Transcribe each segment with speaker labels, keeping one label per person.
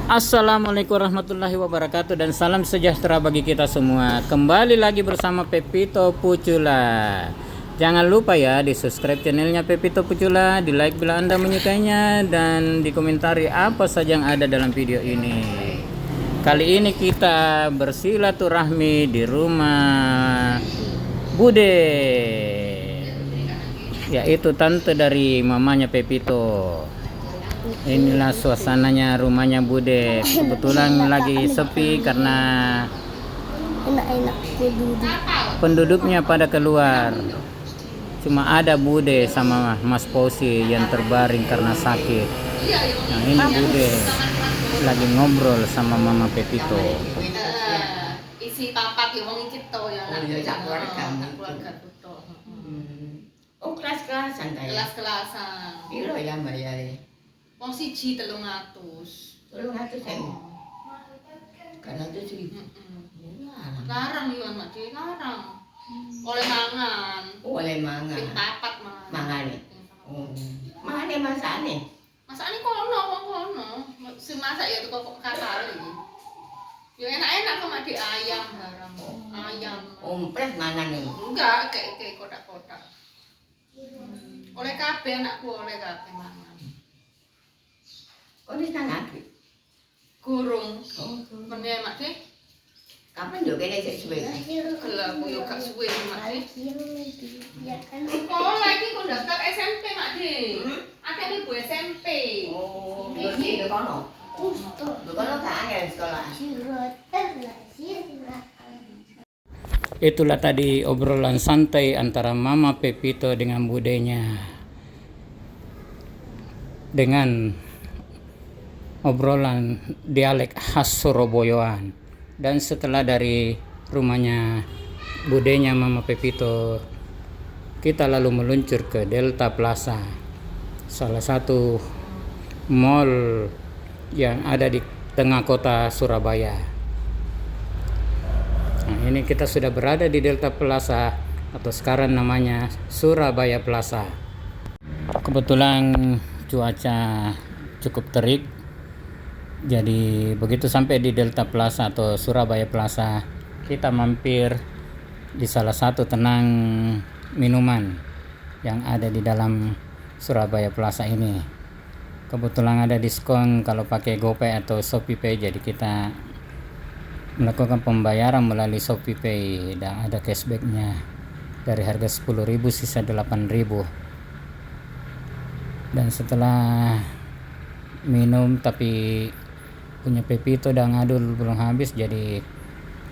Speaker 1: Assalamualaikum warahmatullahi wabarakatuh dan salam sejahtera bagi kita semua. Kembali lagi bersama Pepito Pucula. Jangan lupa ya di subscribe channelnya Pepito Pucula, di like bila Anda menyukainya, dan dikomentari apa saja yang ada dalam video ini. Kali ini kita bersilaturahmi di rumah Bude, yaitu tante dari mamanya Pepito. Inilah suasananya rumahnya Bude. Kebetulan lagi sepi karena
Speaker 2: enak-enak duduk.
Speaker 1: penduduknya pada keluar. Cuma ada Bude sama Mas Posi yang terbaring karena sakit. Nah, ini Bude lagi ngobrol sama Mama Pepito.
Speaker 3: Isi papat yang wong iki to ya.
Speaker 4: Oh iya, sak keluarga.
Speaker 3: Keluarga to.
Speaker 4: Oh, kelas-kelasan ta ya?
Speaker 3: Kelas-kelasan.
Speaker 4: Piro ya bayare?
Speaker 3: Wong siji 300.
Speaker 4: 300.000. Karena itu sih.
Speaker 3: Larang yo anak dhewe larang. Oleh mangan.
Speaker 4: Oleh
Speaker 3: Ping
Speaker 4: mangan.
Speaker 3: papat mangan.
Speaker 4: Mangane. Oh. Mangane masane.
Speaker 3: Masakane kono wong kono. Sing masak ya teko kakali. Ya enak-enak kok mak ayam barang. Ayam.
Speaker 4: Ompres mangan iki.
Speaker 3: Enggak, kayak kotak-kotak. Oleh kabeh anakku oleh kabeh mangan.
Speaker 4: Kok wis nang ati?
Speaker 3: Gurung.
Speaker 4: Oh,
Speaker 3: Kene mak De.
Speaker 4: kapan yo kene sik suwe?
Speaker 3: Gelap yo gak suwe mak De.
Speaker 2: Ya kan.
Speaker 3: Sekolah iki kok daftar SMP mak De. Akeh ibu SMP.
Speaker 4: Oh, yo sik kono. Lho kono tak angel sekolah.
Speaker 1: Itulah tadi obrolan santai antara Mama Pepito dengan budenya, dengan obrolan dialek khas Surabayaan. Dan setelah dari rumahnya budenya Mama Pepito, kita lalu meluncur ke Delta Plaza, salah satu mall yang ada di tengah kota Surabaya. Nah, ini kita sudah berada di Delta Plaza, atau sekarang namanya Surabaya Plaza. Kebetulan cuaca cukup terik, jadi begitu sampai di Delta Plaza atau Surabaya Plaza, kita mampir di salah satu tenang minuman yang ada di dalam Surabaya Plaza ini. Kebetulan ada diskon kalau pakai GoPay atau ShopeePay, jadi kita melakukan pembayaran melalui ShopeePay dan ada cashbacknya dari harga 10.000 sisa 8.000. Dan setelah minum tapi punya Pepito dan ngadul belum habis, jadi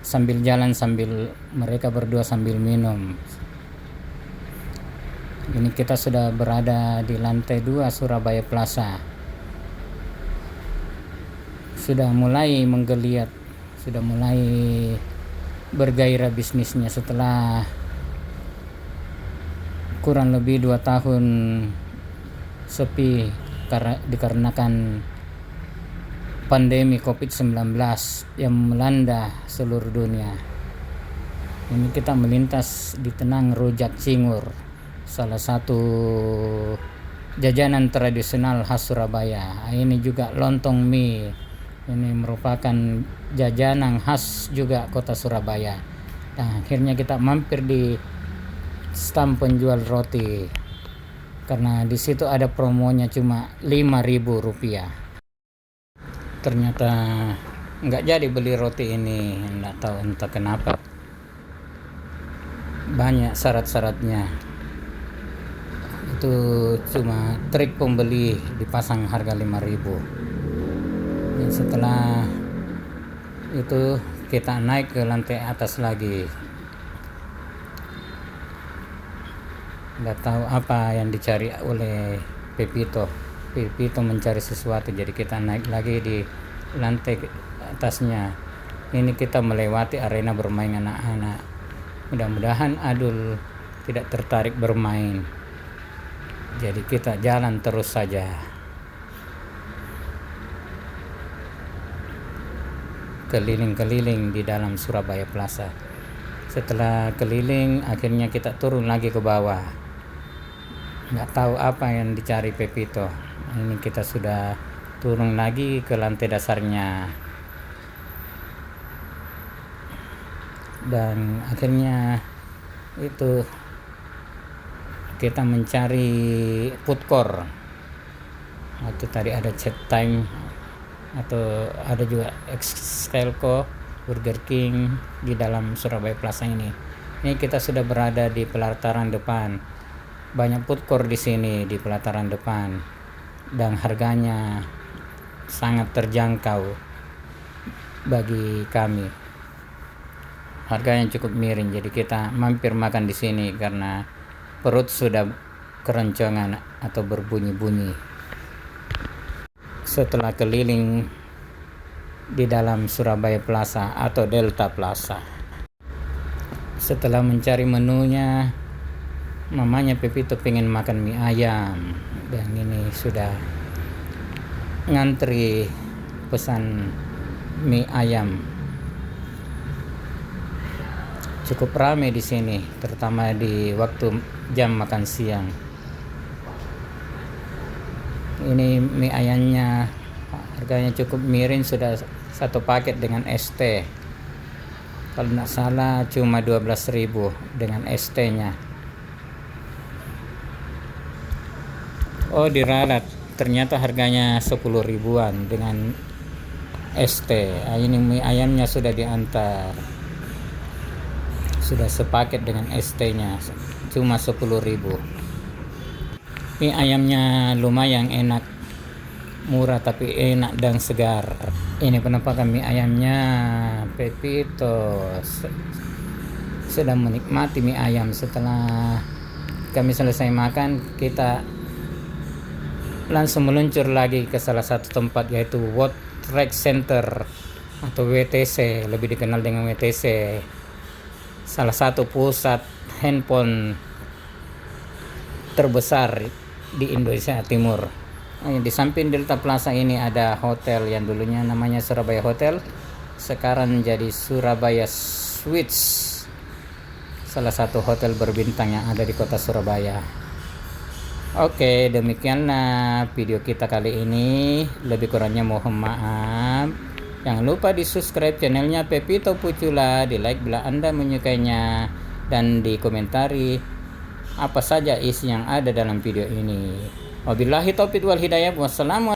Speaker 1: sambil jalan sambil mereka berdua sambil minum. Ini kita sudah berada di lantai 2 Surabaya Plaza. Sudah mulai menggeliat, sudah mulai bergairah bisnisnya setelah kurang lebih 2 tahun sepi dikarenakan pandemi COVID-19 yang melanda seluruh dunia. Ini kita melintas di Tenang Rujak Cingur, salah satu jajanan tradisional khas Surabaya. Ini juga lontong mie. Ini merupakan jajanan khas juga kota Surabaya. Nah, akhirnya kita mampir di stand penjual roti karena di situ ada promonya cuma Rp5.000. Ternyata nggak jadi beli roti ini, nggak tahu entah kenapa. Banyak syarat-syaratnya. Itu cuma trik pembeli dipasang harga 5.000. Dan setelah itu kita naik ke lantai atas lagi. Nggak tahu apa yang dicari oleh Pepito. Pepito mencari sesuatu, jadi kita naik lagi di lantai atasnya. Ini kita melewati arena bermain anak-anak. Mudah-mudahan Adul tidak tertarik bermain, jadi kita jalan terus saja. Keliling-keliling di dalam Surabaya Plaza. Setelah keliling, akhirnya kita turun lagi ke bawah. Nggak tahu apa yang dicari Pepito. Ini kita sudah turun lagi ke lantai dasarnya, dan akhirnya itu kita mencari food court, atau tadi ada chat time, atau ada juga Excelco, Burger King di dalam Surabaya Plaza ini. Ini kita sudah berada di pelataran depan. Banyak food court di sini di pelataran depan, dan harganya sangat terjangkau bagi kami. Harganya cukup miring, jadi kita mampir makan di sini karena perut sudah keroncongan atau berbunyi-bunyi setelah keliling di dalam Surabaya Plaza atau Delta Plaza. Setelah mencari menunya, mamanya Pepito pengen makan mie ayam, dan ini sudah ngantri pesan mie ayam. Cukup ramai di sini, terutama di waktu jam makan siang. Ini mie ayamnya harganya cukup miring, sudah satu paket dengan ST. Kalau tidak salah cuma 12.000 dengan ST-nya. Oh, diralat, ternyata harganya 10 ribuan dengan ST. Ini mie ayamnya sudah diantar, sudah sepaket dengan ST-nya, cuma 10.000. Mie ayamnya lumayan enak, murah tapi enak dan segar. Ini penampakan mie ayamnya. Pepito sedang menikmati mie ayam. Setelah kami selesai makan, kita langsung meluncur lagi ke salah satu tempat, yaitu World Trade Center atau WTC, lebih dikenal dengan WTC, salah satu pusat handphone terbesar di Indonesia Timur. Di samping Delta Plaza ini ada hotel yang dulunya namanya Surabaya Hotel, sekarang menjadi Surabaya Suites, salah satu hotel berbintang yang ada di kota Surabaya. Oke, demikianlah video kita kali ini. Lebih kurangnya mohon maaf. Jangan lupa di subscribe channelnya Pepito Pucula, di like bila Anda menyukainya, dan di komentari apa saja isi yang ada dalam video ini. Wabillahi taufiq wal hidayah. Wassalamualaikum.